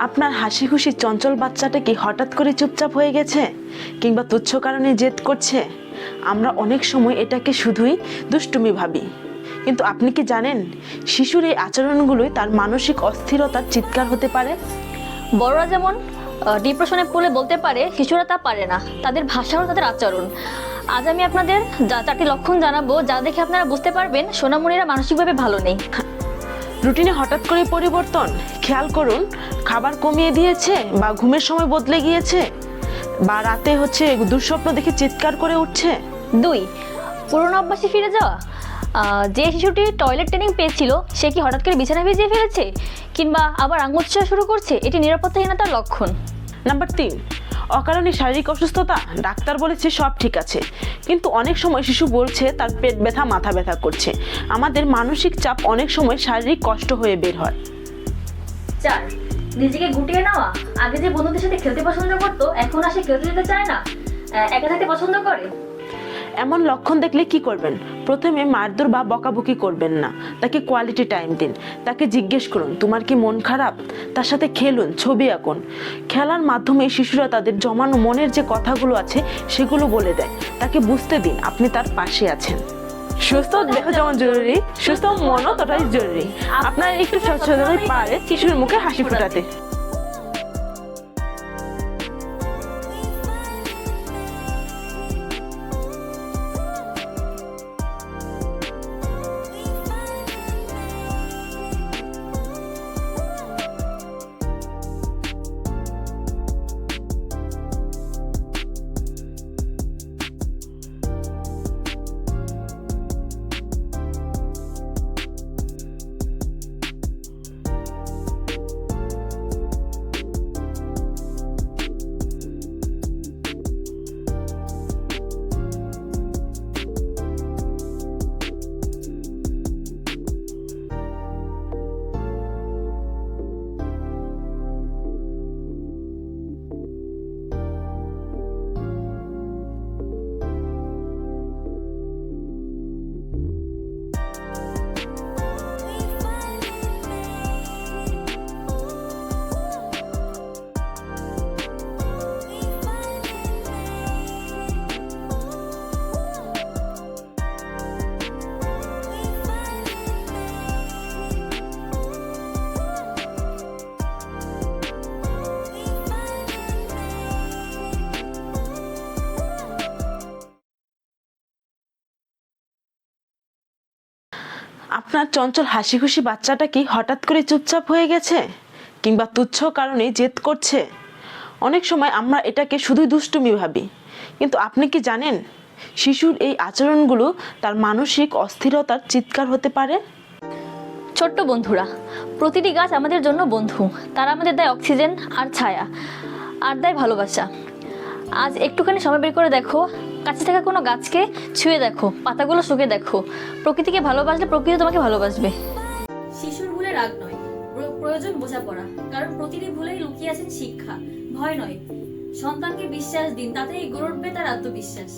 আপনার হাসি খুশি চঞ্চল বাচ্চাটা কি হঠাৎ করে চুপচাপ হয়ে গেছে, কিংবা তুচ্ছ কারণে জেদ করছে? আমরা অনেক সময় এটাকে শুধুই দুষ্টুমি ভাবি, কিন্তু আপনি কি জানেন শিশুর এই আচরণগুলোই তার মানসিক অস্থিরতার চিৎকার হতে পারে। বড়রা যেমন ডিপ্রেশনে পড়লে বলতে পারে, শিশুরা তা পারে না। তাদের ভাষা হলো তাদের আচরণ। আজ আমি আপনাদের 4টি লক্ষণ জানাবো, যা দেখে আপনারা বুঝতে পারবেন সোনামণিরা মানসিকভাবে ভালো নেই। রুটিনে হঠাৎ করে পরিবর্তন, খেয়াল করুন খাবার কমিয়ে দিয়েছে, বা ঘুমের সময় বদলে গিয়েছে, বা রাতে দুঃস্বপ্ন দেখে চিৎকার করে উঠছে। 2, পুরনো অভ্যাসে ফিরে যাওয়া। যে শিশুটি টয়লেট ট্রেনিং পেয়েছিল, সে কি হঠাৎ করে বিছানা ভিজিয়ে ফেলেছে, কিংবা আবার আঙুল ছোঁয়া শুরু করছে? এটি নিরাপত্তাহীনতার লক্ষণ। নাম্বার 3, অকারণে শারীরিক অসুস্থতা। ডাক্তার বলেছে সব ঠিক আছে, কিন্তু অনেক সময় শিশু বলছে তার পেট ব্যথা, মাথা ব্যথা করছে। আমাদের মানসিক চাপ অনেক সময় শারীরিক কষ্ট হয়ে বের হয়। 4, নিজেকে গুটিয়ে নেওয়া। আগে যে বন্ধুদের সাথে খেলতে পছন্দ করতো, এখন আর সে খেলতে যেতে চায় না, একা থাকতে পছন্দ করে। এমন লক্ষণ দেখলে কি করবেন? প্রথমে মারধর বা বকাবকি করবেন না, তাকে কোয়ালিটি টাইম দিন। তাকে জিজ্ঞেস করুন তোমার কি মন খারাপ, তার সাথে খেলুন, ছবি আঁকুন। খেলার মাধ্যমে শিশুরা তাদের জমানো মনের যে কথাগুলো আছে সেগুলো বলে দেয়। তাকে বুঝতে দিন আপনি তার পাশে আছেন। সুস্থ দেহ যেমন জরুরি, সুস্থ মনও ততটাই জরুরি। আপনার একটু সচেতনতাই পারে শিশুর মুখে হাসি ফোটাতে। আপনার চঞ্চল হাসি খুশি বাচ্চাটা কি হঠাৎ করে চুপচাপ হয়ে গেছে, কিংবা তুচ্ছ কারণে জেদ করছে? অনেক সময় আমরা এটাকে শুধুই দুষ্টুমি ভাবি, কিন্তু আপনি কি জানেন শিশুর এই আচরণগুলো তার মানসিক অস্থিরতার চিৎকার হতে পারে। ছোট্ট বন্ধুরা, প্রতিটি গাছ আমাদের জন্য বন্ধু। তারা আমাদের দেয় অক্সিজেন আর ছায়া, আর দেয় ভালোবাসা। আজ একটুখানি সময় বের করে দেখো, কাছে থাকা কোনো গাছকে ছুঁয়ে দেখো, পাতাগুলো শুকিয়ে দেখো। প্রকৃতিকে ভালোবাসলে প্রকৃতি তোমাকে ভালোবাসবে। শিশুর ভুলে রাগ নয়, প্রয়োজন বোঝাপড়া। কারণ প্রতিটি ভুলেই লুকিয়ে আছেন শিক্ষা। ভয় নয়, সন্তানকে বিশ্বাস দিন, তাতেই গড়ে উঠবে তার আত্মবিশ্বাস।